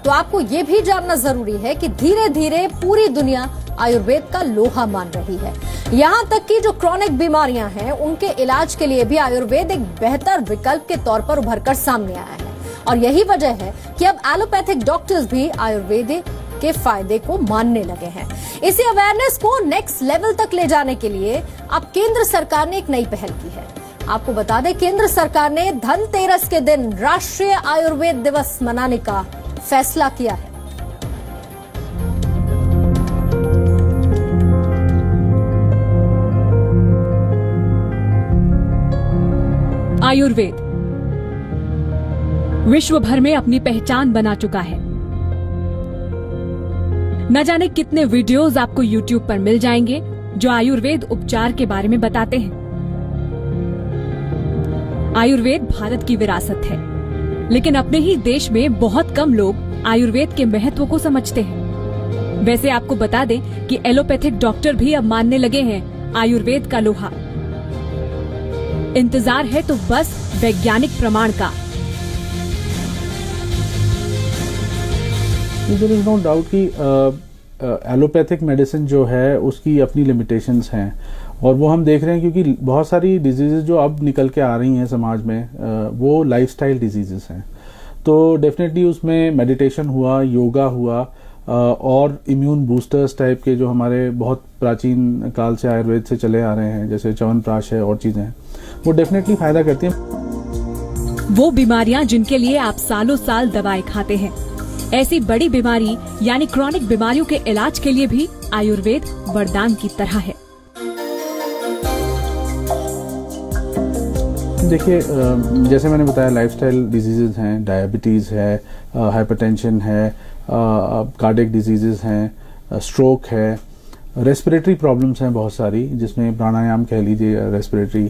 तो आपको ये भी जानना जरूरी है कि धीरे धीरे पूरी दुनिया आयुर्वेद का लोहा मान रही है। यहां तक कि जो क्रॉनिक बीमारियां हैं उनके इलाज के लिए भी आयुर्वेद एक बेहतर विकल्प के तौर पर उभरकर सामने आया है। और यही वजह है कि अब एलोपैथिक डॉक्टर्स भी आयुर्वेद के फायदे को मानने लगे हैं। इसी अवेयरनेस को नेक्स्ट लेवल तक ले जाने के लिए अब केंद्र सरकार ने एक नई पहल की है। आपको बता दें, केंद्र सरकार ने धनतेरस के दिन राष्ट्रीय आयुर्वेद दिवस मनाने का फैसला किया है। आयुर्वेद विश्व भर में अपनी पहचान बना चुका है। न जाने कितने वीडियोस आपको YouTube पर मिल जाएंगे जो आयुर्वेद उपचार के बारे में बताते हैं। आयुर्वेद भारत की विरासत है, लेकिन अपने ही देश में बहुत कम लोग आयुर्वेद के महत्व को समझते हैं। वैसे आपको बता दें कि एलोपैथिक डॉक्टर भी अब मानने लगे हैं आयुर्वेद का लोहा। इंतजार है तो बस वैज्ञानिक प्रमाण का। देयर इज नो डाउट कि एलोपैथिक मेडिसिन जो है उसकी अपनी लिमिटेशंस हैं, और वो हम देख रहे हैं क्योंकि बहुत सारी डिजीजेज जो अब निकल के आ रही हैं समाज में वो लाइफस्टाइल डिजीजेस हैं। तो डेफिनेटली उसमें मेडिटेशन हुआ, योगा हुआ, और इम्यून बूस्टर्स टाइप के जो हमारे बहुत प्राचीन काल से आयुर्वेद से चले आ रहे हैं, जैसे च्यवनप्राश है और चीजें हैं, वो डेफिनेटली फायदा करती हैं। वो बीमारियां जिनके लिए आप सालों साल दवाएं खाते हैं, ऐसी बड़ी बीमारी यानी क्रॉनिक बीमारियों के इलाज के लिए भी आयुर्वेद वरदान की तरह है। देखिए, जैसे मैंने बताया, लाइफस्टाइल डिजीजेज हैं, डायबिटीज है, हाइपरटेंशन है, कार्डियक डिजीजेस हैं, स्ट्रोक है, रेस्पिरेटरी प्रॉब्लम्स हैं बहुत सारी, जिसमें प्राणायाम कह लीजिए, रेस्पिरेटरी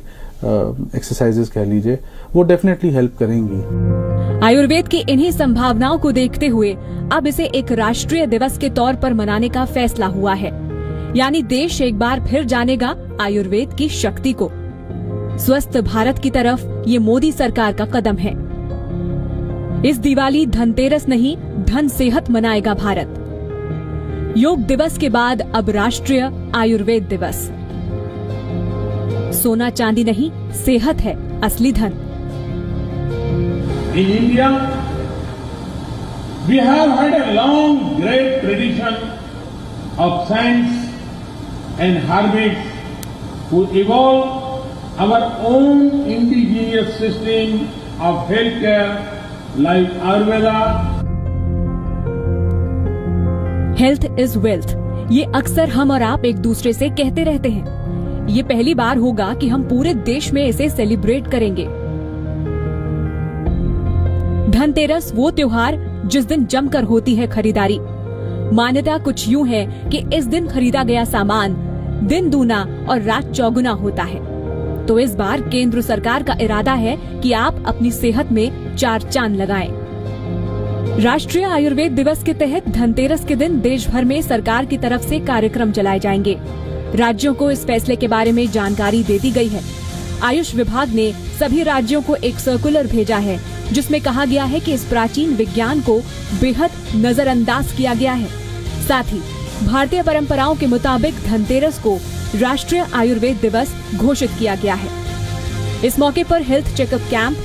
एक्सरसाइजेस कह लीजिए, वो डेफिनेटली हेल्प करेंगी। आयुर्वेद की इन्हीं संभावनाओं को देखते हुए अब इसे एक राष्ट्रीय दिवस के तौर पर मनाने का फैसला हुआ है। यानी देश एक बार फिर जानेगा आयुर्वेद की शक्ति को। स्वस्थ भारत की तरफ ये मोदी सरकार का कदम है। इस दिवाली धनतेरस नहीं, धन सेहत मनाएगा भारत। योग दिवस के बाद अब राष्ट्रीय आयुर्वेद दिवस। सोना चांदी नहीं, सेहत है असली धन। In India, we have had a long, great tradition of science and herbs who evolved our own indigenous system of healthcare like Ayurveda. Health is wealth, ये अक्सर हम और आप एक दूसरे से कहते रहते हैं। ये पहली बार होगा कि हम पूरे देश में इसे सेलिब्रेट करेंगे। धनतेरस वो त्योहार जिस दिन जमकर होती है खरीदारी। मान्यता कुछ यूं है कि इस दिन खरीदा गया सामान दिन दूना और रात चौगुना होता है। तो इस बार केंद्र सरकार का इरादा है कि आप अपनी सेहत में 4 चांद लगाएं। राष्ट्रीय आयुर्वेद दिवस के तहत धनतेरस के दिन देश भर में सरकार की तरफ से कार्यक्रम चलाए जाएंगे। राज्यों को इस फैसले के बारे में जानकारी दे दी गई है। आयुष विभाग ने सभी राज्यों को एक सर्कुलर भेजा है, जिसमें कहा गया है कि इस प्राचीन विज्ञान को बेहद नजरअंदाज किया गया है। साथ ही भारतीय परंपराओं के मुताबिक धनतेरस को राष्ट्रीय आयुर्वेद दिवस घोषित किया गया है। इस मौके पर हेल्थ चेकअप कैंप,